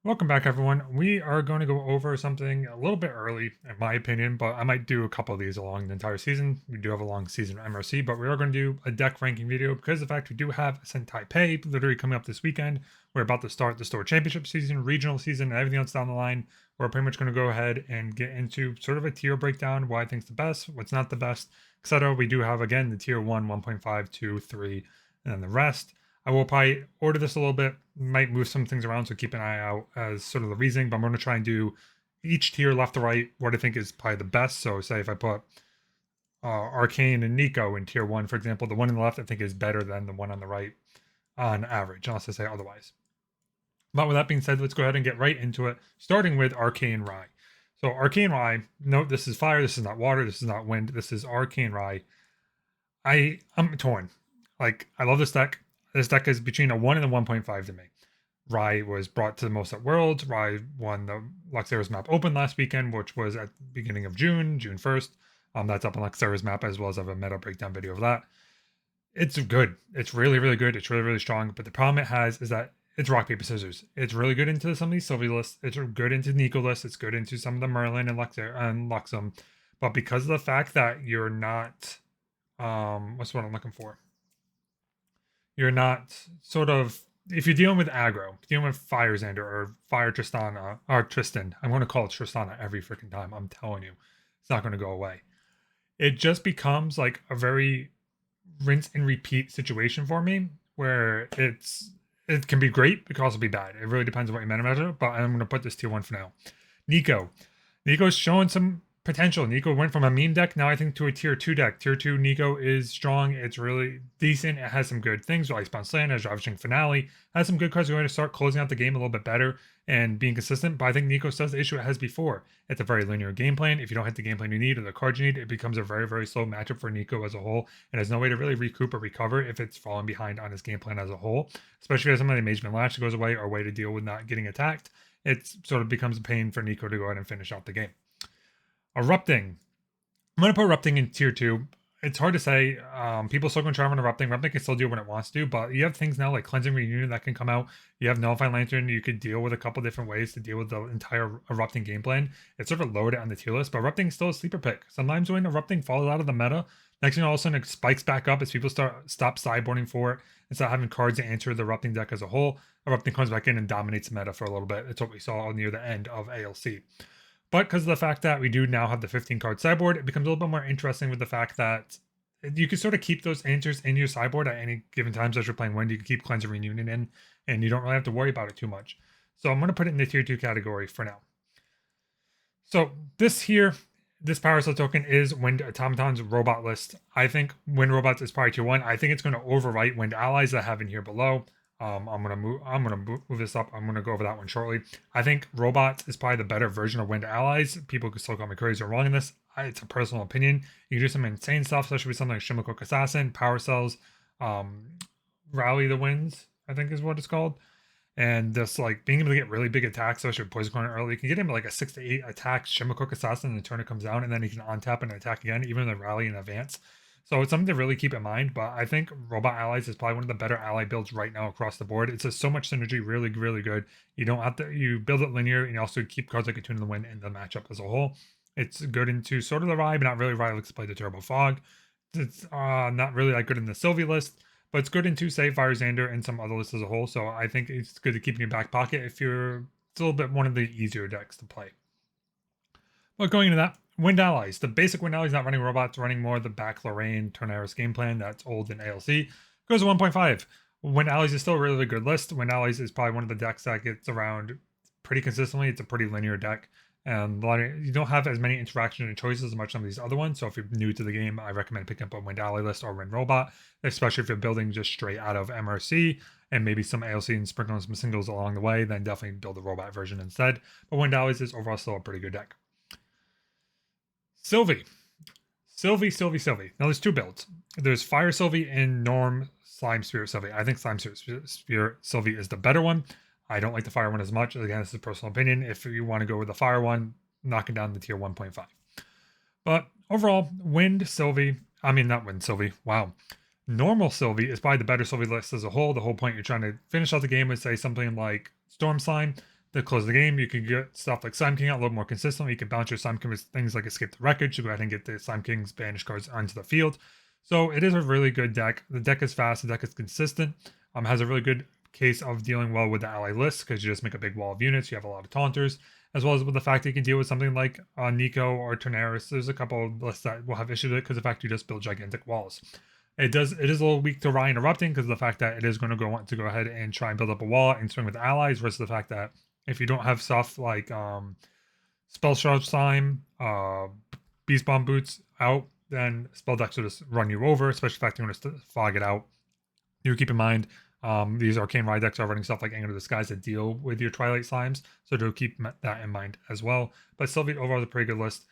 Welcome back, everyone. We are going to go over something a little bit early, in my opinion, but I might do a couple of these along the entire season. We do have a long season of MRC, but we are going to do a deck ranking video because of the fact we do have Ascent Taipei literally coming up this weekend. We're about to start the store championship season, regional season, and everything else down the line. We're pretty much going to go ahead and get into sort of a tier breakdown, what I think's the best, what's not the best, etc. We do have, again, the tier 1, 1.5, 2, 3, and then the rest. I will probably order this a little bit, might move some things around, so keep an eye out as sort of the reasoning, but I'm going to try and do each tier left to right, what I think is probably the best. So say if I put Arcane and Nico in tier 1, for example, the one on the left I think is better than the one on the right on average, unless I say otherwise. But with that being said, let's go ahead and get right into it, starting with Arcane Ry. So Arcane Ry, note this is fire, this is not water, this is not wind, this is Arcane Ry. I'm torn. Like, I love this deck. This deck is between a 1 and a 1.5 to me. Ry was brought to the most at Worlds. Ry won the Luxera's map open last weekend, which was at the beginning of June 1st. That's up on Luxera's map, as well as I have a meta breakdown video of that. It's good. It's really, really good. It's really, really strong. But the problem it has is that it's rock, paper, scissors. It's really good into some of these Sylvie lists. It's good into Nico lists. It's good into some of the Merlin and Luxem. But because of the fact that you're not, what's what I'm looking for? You're not sort of, if you're dealing with aggro, dealing with Fire Xander or Fire Tristana or Tristan, I'm going to call it Tristana every freaking time. I'm telling you, it's not going to go away. It just becomes like a very rinse and repeat situation for me, where it can be but it can also be bad. It really depends on what you meta measure. But I'm going to put this tier 1 for now. Nico's showing some potential. Nico went from a meme deck now I think to a tier 2 deck. Tier 2 Nico is strong. It's really decent. It has some good things. Icebound Slant, has Ravishing Finale, has some good cards going to start closing out the game a little bit better and being consistent. But I think Nico still has the issue it has before. It's a very linear game plan. If you don't hit the game plan you need or the cards you need, it becomes a very, very slow matchup for Nico as a whole, and has no way to really recoup or recover if it's falling behind on his game plan as a whole. Especially if somebody Magement Lash goes away or a way to deal with not getting attacked, it sort of becomes a pain for Nico to go ahead and finish out the game. Erupting. I'm going to put Erupting in tier 2. It's hard to say. People still going to try on Erupting. Erupting can still do what it wants to, but you have things now like Cleansing Reunion that can come out. You have Nullifying Lantern. You could deal with a couple different ways to deal with the entire Erupting game plan. It's sort of loaded on the tier list, but Erupting is still a sleeper pick. Sometimes when Erupting falls out of the meta, next thing all of a sudden it spikes back up as people stop sideboarding for it and start having cards to answer the Erupting deck as a whole. Erupting comes back in and dominates the meta for a little bit. It's what we saw near the end of ALC. But because of the fact that we do now have the 15 card sideboard, it becomes a little bit more interesting with the fact that you can sort of keep those answers in your sideboard at any given time. So as you're playing Wind, you can keep Cleanser Reunion in, and you don't really have to worry about it too much. So I'm going to put it in the tier 2 category for now. So this Power Cell token is Wind Automaton's robot list. I think Wind Robots is probably tier 1. I think it's going to overwrite Wind Allies that I have in here below. I'm gonna move this up. I'm gonna go over that one shortly. I think Robots is probably the better version of Wind Allies. People could still call me crazy or wrong in this. It's a personal opinion. You can do some insane stuff, especially with something like Shimacook Assassin, Power Cells, Rally the Winds, I think is what it's called. And just like being able to get really big attacks, especially with Poison Corner early, you can get him like a 6 to 8 attack Shimacook Assassin, and the turn it comes down, and then he can untap and attack again, even in the rally in advance. So it's something to really keep in mind, but I think Robot Allies is probably one of the better ally builds right now across the board. It's just so much synergy, really, really good. You don't have to, you build it linear, and you also keep cards like Attune to the Wind in the matchup as a whole. It's good into sort of the Ry, but not really. Ry likes to play the Turbo Fog. It's not really that good in the Sylvie list, but it's good into, say, Fire Xander and some other lists as a whole. So I think it's good to keep in your back pocket if you're, it's a little bit one of the easier decks to play. But going into that, Wind Allies. The basic Wind Allies not running robots, running more the back Lorraine, Tornaris game plan that's old in ALC. Goes to 1.5. Wind Allies is still a really, really good list. Wind Allies is probably one of the decks that gets around pretty consistently. It's a pretty linear deck. And you don't have as many interactions and choices as much as some of these other ones. So if you're new to the game, I recommend picking up a Wind Ally list or Wind Robot, especially if you're building just straight out of MRC and maybe some ALC and sprinkling some singles along the way, then definitely build a robot version instead. But Wind Allies is overall still a pretty good deck. Sylvie. Now there's two builds. There's Fire Sylvie and Norm Slime Spirit Sylvie. I think Slime Spirit Sylvie is the better one. I don't like the Fire one as much. Again, this is a personal opinion. If you want to go with the Fire one, knock it down to tier 1.5. But overall, Wind Sylvie, not Wind Sylvie, wow. Normal Sylvie is probably the better Sylvie list as a whole. The whole point you're trying to finish out the game would say something like Storm Slime. to close the game. You can get stuff like Slime King out a little more consistently. You can bounce your Slime King with things like Escape the Wreckage to go ahead and get the Slime King's banished cards onto the field. So it is a really good deck. The deck is fast. The deck is consistent. Has a really good case of dealing well with the ally list because you just make a big wall of units. You have a lot of taunters, as well as with the fact that you can deal with something like Nico or Tornaris. There's a couple of lists that will have issues with it because of the fact you just build gigantic walls. It is a little weak to Ry and Erupting because of the fact that it is going to want to go ahead and try and build up a wall and swing with allies, versus the fact that if you don't have stuff like Spell Charge Slime, Beast Bomb Boots out, then spell decks will just run you over, especially the fact you're going to fog it out. You keep in mind, these Arcane Ry decks are running stuff like Anger of the Skies that deal with your Twilight Slimes, so do keep that in mind as well. But Sylvie overall is a pretty good list,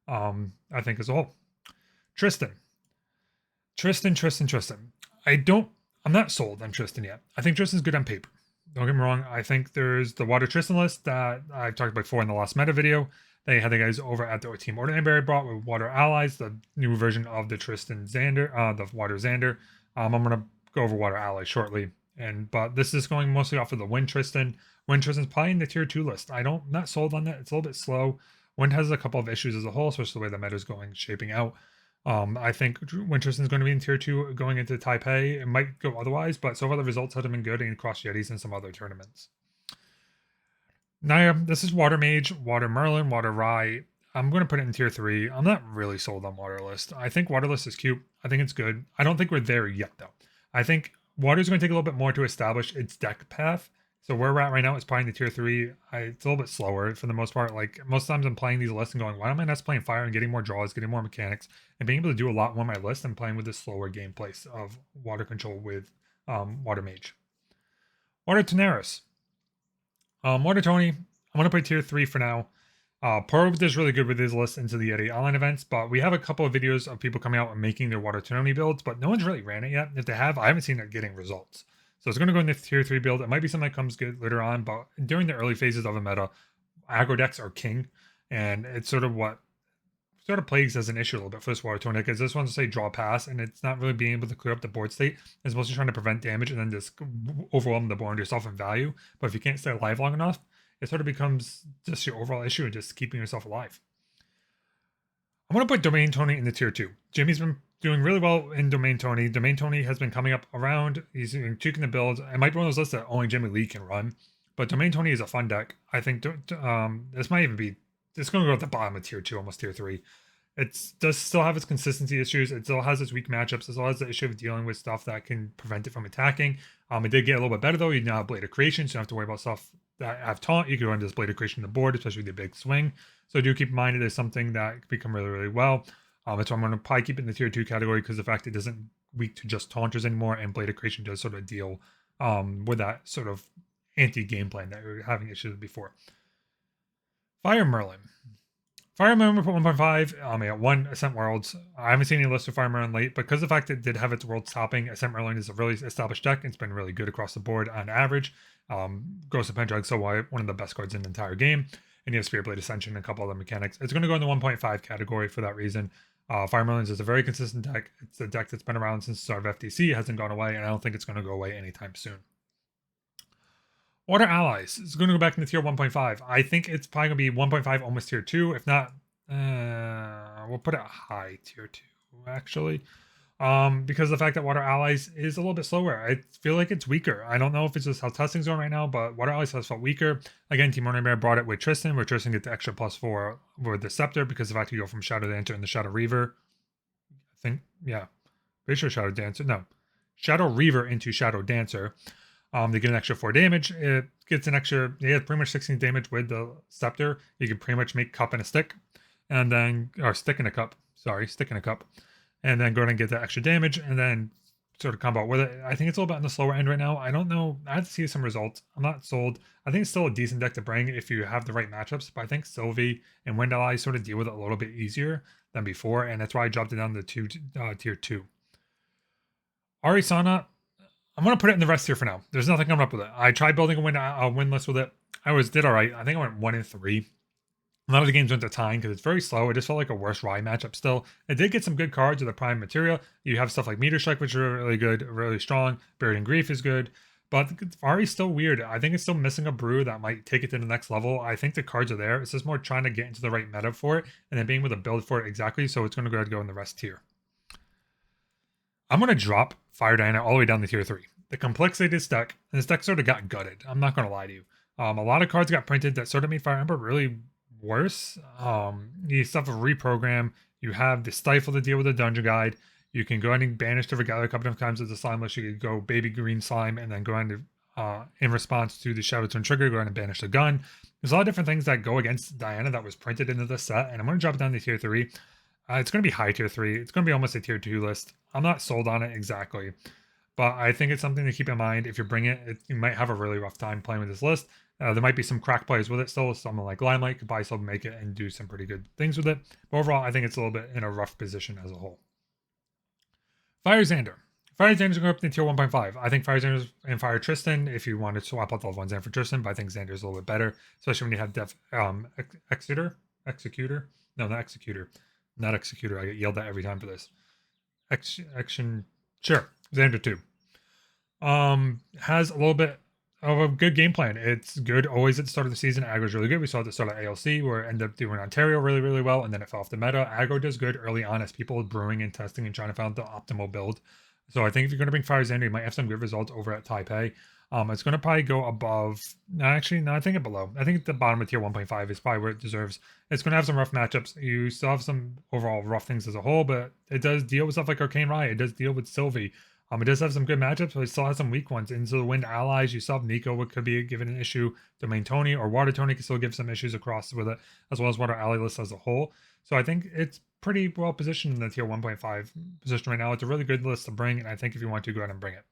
I think, as a whole. Tristan. I'm not sold on Tristan yet. I think Tristan's good on paper. Don't get me wrong. I think there's the Water Tristan list that I've talked about before in the last meta video. They had the guys over at the Team Ordinary brought with Water Allies, the new version of the Tristan Xander, the Water Xander. I'm gonna go over Water Allies shortly, but this is going mostly off of the Wind Tristan. Wind Tristan's probably in the tier 2 list. Not sold on that. It's a little bit slow. Wind has a couple of issues as a whole, especially the way the meta is shaping out. I think Wind Tristan's going to be in tier 2 going into Taipei. It might go otherwise, but so far the results haven't been good in Cross Yetis and some other tournaments. Now, this is Water Mage, Water Merlin, Water Ry. I'm going to put it in tier 3. I'm not really sold on Water List. I think Water List is cute. I think it's good. I don't think we're there yet, though. I think Water is going to take a little bit more to establish its deck path. So where we're at right now is probably in the tier 3. It's a little bit slower for the most part. Like, most times I'm playing these lists and going, why am I not playing Fire and getting more draws, getting more mechanics, and being able to do a lot more on my list and playing with this slower gameplay of Water Control with Water Mage. Water Tornaris. Water Tony, I'm going to put tier 3 for now. Purv is really good with his list into the Yeti online events, but we have a couple of videos of people coming out and making their Water Tony builds, but no one's really ran it yet. If they have, I haven't seen it getting results. So it's going to go in the tier 3 build. It might be something that comes good later on, but during the early phases of a meta, aggro decks are king, and it's sort of what plagues as an issue a little bit for this Water Tony, because this one's to say draw pass, and it's not really being able to clear up the board state. It's mostly trying to prevent damage and then just overwhelm the board yourself in value. But if you can't stay alive long enough, it sort of becomes just your overall issue and just keeping yourself alive. I'm going to put Domain Tony in the tier 2. Jimmy's been doing really well in Domain Tony. Domain Tony has been coming up around. He's tweaking the builds. It might be one of those lists that only Jimmy Lee can run. But Domain Tony is a fun deck. I think this might even be... It's going to go at the bottom of tier 2, almost tier 3. It does still have its consistency issues. It still has its weak matchups. It still has the issue of dealing with stuff that can prevent it from attacking. It did get a little bit better, though. You now have Blade of Creation, so you don't have to worry about stuff that have taunt. You can run this Blade of Creation on the board, especially with the big swing. So do keep in mind it is something that can become really, really well. That's why I'm going to probably keep it in the tier 2 category, because the fact it doesn't weak to just taunters anymore, and Blade of Creation does sort of deal with that sort of anti-game plan that we were having issues with before. Fire Merlin. Fire Merlin put 1.5 at 1 Ascent Worlds. I haven't seen any list of Fire Merlin late, but because the fact that it did have its worlds topping, Ascent Merlin is a really established deck. It's been really good across the board on average. Ghost of Pendragon, so one of the best cards in the entire game. And you have Spirit Blade Ascension and a couple other mechanics. It's going to go in the 1.5 category for that reason. Fire Merlin is a very consistent deck. It's a deck that's been around since the start of FTC. It hasn't gone away, and I don't think it's going to go away anytime soon. Water Allies is going to go back into tier 1.5. I think it's probably going to be 1.5, almost tier 2. If not, we'll put it high tier 2, actually. Because the fact that Water Allies is a little bit slower. I feel like it's weaker. I don't know if it's just how testing's going right now, but Water Allies has felt weaker. Again, Team Ordinary brought it with Tristan, where Tristan gets the extra +4 with the Scepter, because of the fact you go from Shadow Dancer into Shadow Reaver. I think, yeah. Pretty sure Shadow Dancer. No. Shadow Reaver into Shadow Dancer. They get an extra 4 damage. It gets an extra, pretty much 16 damage with the Scepter. You can pretty much make cup and a stick. And then, or stick and a cup. Sorry, stick and a cup. And then go ahead and get that extra damage, and then sort of combo with it. I think it's a little bit on the slower end right now. I don't know. I have to see some results. I'm not sold. I think it's still a decent deck to bring if you have the right matchups, but I think Sylvie and Wind Ally sort of deal with it a little bit easier than before, and that's why I dropped it down to tier 2. Arisa, I'm going to put it in the rest tier for now. There's nothing coming up with it. I tried building a win list with it. I did all right. I think I went 1-3. A lot of the games went to tying because it's very slow. It just felt like a worse Ry matchup still. It did get some good cards with the prime material. You have stuff like Meteor Strike, which are really good, really strong. Buried in Grief is good. But Ari's still weird. I think it's still missing a brew that might take it to the next level. I think the cards are there. It's just more trying to get into the right meta for it and then being able to build for it exactly. So it's going to go ahead and go in the rest tier. I'm going to drop Fire Diana all the way down to tier 3. The complexity of this deck, and this deck sort of got gutted. I'm not going to lie to you. A lot of cards got printed that sort of made Fire Emperor really worse. You still have a reprogram. You have the Stifle to deal with the Dungeon Guide. You can go ahead and banish the Regalia a couple of times with the Slime list. You could go Baby Green Slime and then go ahead and, in response to the Shadow Twin trigger, go ahead and banish the gun. There's a lot of different things that go against Diana that was printed into the set, and I'm going to drop it down to tier 3. It's going to be high tier 3. It's going to be almost a tier 2 list. I'm not sold on it exactly, but I think it's something to keep in mind. If you bring it, you might have a really rough time playing with this list. There might be some crack plays with it still. Someone like Limelight could probably still make it and do some pretty good things with it. But overall, I think it's a little bit in a rough position as a whole. Fire Xander. Fire Xander's going up to tier 1.5. I think Fire Xander and Fire Tristan, if you want to swap out the level 1 Xander for Tristan, but I think Xander's a little bit better, especially when you have Executor? No, not Executor. Not Executor. I get yelled at every time for this. Sure. Xander 2. Has a little bit of a good game plan. It's good always at the start of the season. Aggro's really good. We saw at the start of ALC where it ended up doing Ontario really, really well, and then it fell off the meta. Aggro does good early on as people brewing and testing and trying to find the optimal build. So I think if you're going to bring Fire Xander, you might have some good results over at Taipei. It's going to probably go above. Actually, no, I think it below. I think the bottom of tier 1.5 is probably where it deserves. It's going to have some rough matchups. You still have some overall rough things as a whole, but it does deal with stuff like Arcane Ry. It does deal with Sylvie. It does have some good matchups, but it still has some weak ones. Into the Wind allies, you still have Nico, what could be given an issue. Domain Tony or Water Tony can still give some issues across with it, as well as Water ally list as a whole. So I think it's pretty well positioned in the tier 1.5 position right now. It's a really good list to bring, and I think if you want to, go ahead and bring it.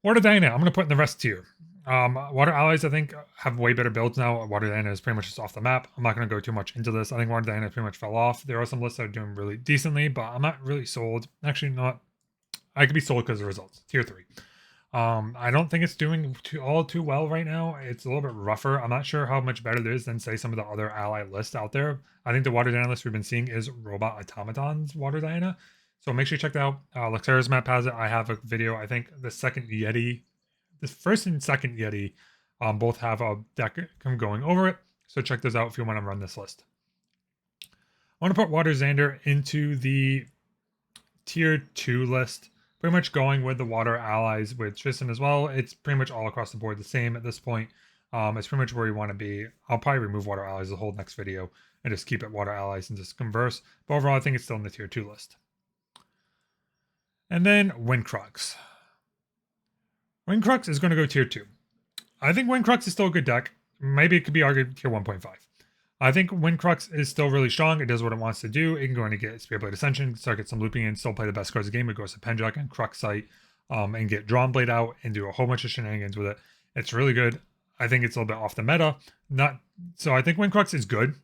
Water Diana, I'm going to put in the rest tier. Water allies, I think, have way better builds now. Water Diana is pretty much just off the map. I'm not going to go too much into this. I think Water Diana pretty much fell off. There are some lists that are doing really decently, but I'm not really sold. Actually, not. I could be sold because of the results. Tier 3. I don't think it's doing too well right now. It's a little bit rougher. I'm not sure how much better it is than, say, some of the other ally lists out there. I think the Water Diana list we've been seeing is Robot Automaton's Water Diana. So make sure you check that out. Luxera's map has it. I have a video. I think the second Yeti, the first and second Yeti, both have a deck going over it. So check those out if you want to run this list. I want to put Water Xander into the tier 2 list. Pretty much going with the water allies with Tristan as well. It's pretty much all across the board the same at this point. It's pretty much where you want to be. I'll probably remove water allies the whole next video and just keep it water allies and just converse. But overall, I think it's still in the tier 2 list. And then Wind Crux. Wind Crux is going to go tier 2. I think Wind Crux is still a good deck. Maybe it could be argued tier 1.5. I think Wind Crux is still really strong. It does what it wants to do. It can go in and get Spiritblade Ascension, start get some looping and still play the best cards of the game. It goes to Penjack and Crux Sight and get Drawn Blade out and do a whole bunch of shenanigans with it. It's really good. I think it's a little bit off the meta. So I think Wind Crux is good.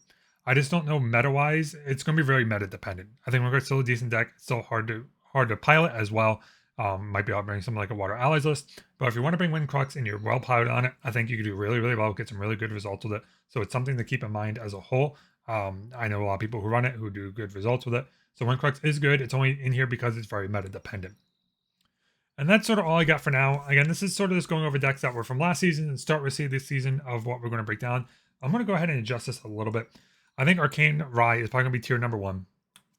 I just don't know meta-wise. It's going to be very meta-dependent. I think Wind Crux is still a decent deck. It's still hard to pilot as well. Might be able to bring something like a Water Allies list. But if you want to bring Wind Crux and you're well piloted on it, I think you could do really, really well, get some really good results with it. So it's something to keep in mind as a whole. I know a lot of people who run it who do good results with it. So Wind Crux is good. It's only in here because it's very meta dependent. And that's sort of all I got for now. Again, this is sort of just going over decks that were from last season and start with this season of what we're going to break down. I'm going to go ahead and adjust this a little bit. I think Arcane Ry is probably going to be tier number 1.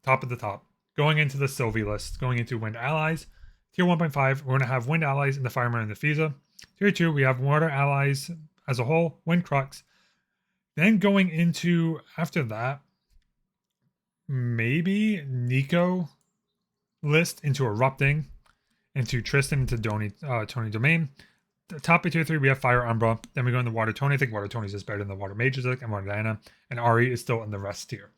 Top of the top. Going into the Sylvie list, going into Wind Allies. Tier 1.5, we're going to have Wind Allies in the Fireman and the Fiza. Tier 2, we have Water Allies as a whole, Wind Crux. Then going into, after that, maybe Nico list into Erupting, into Tristan, into Tony Domain. The top of tier 3, we have Fire Umbra. Then we go into Water Tony. I think Water Tony is just better than the Water Mages deck and Water Diana. And Ari is still in the rest tier.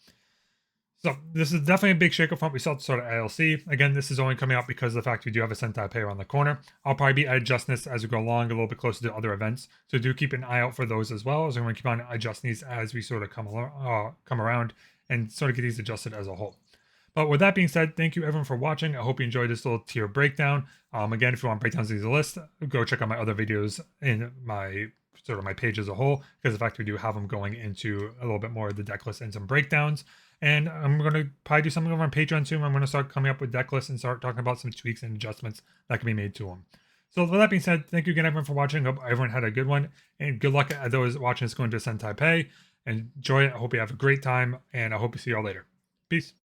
So this is definitely a big shake-up from what we saw at the start of ALC. Again, this is only coming out because of the fact we do have a Sentai Pay around the corner. I'll probably be adjusting this as we go along a little bit closer to other events. So do keep an eye out for those as well. As we're going to keep on adjusting these as we sort of come around and sort of get these adjusted as a whole. But with that being said, thank you everyone for watching. I hope you enjoyed this little tier breakdown. Again, if you want breakdowns of these list, go check out my other videos in my page as a whole, because the fact we do have them going into a little bit more of the deck list and some breakdowns. And I'm going to probably do something over on Patreon soon. I'm going to start coming up with deck lists and start talking about some tweaks and adjustments that can be made to them. So with that being said, thank you again everyone for watching. Hope everyone had a good one, and good luck at those watching this going to Sentai Pay. Enjoy it. I hope you have a great time, and I hope to see you all later. Peace.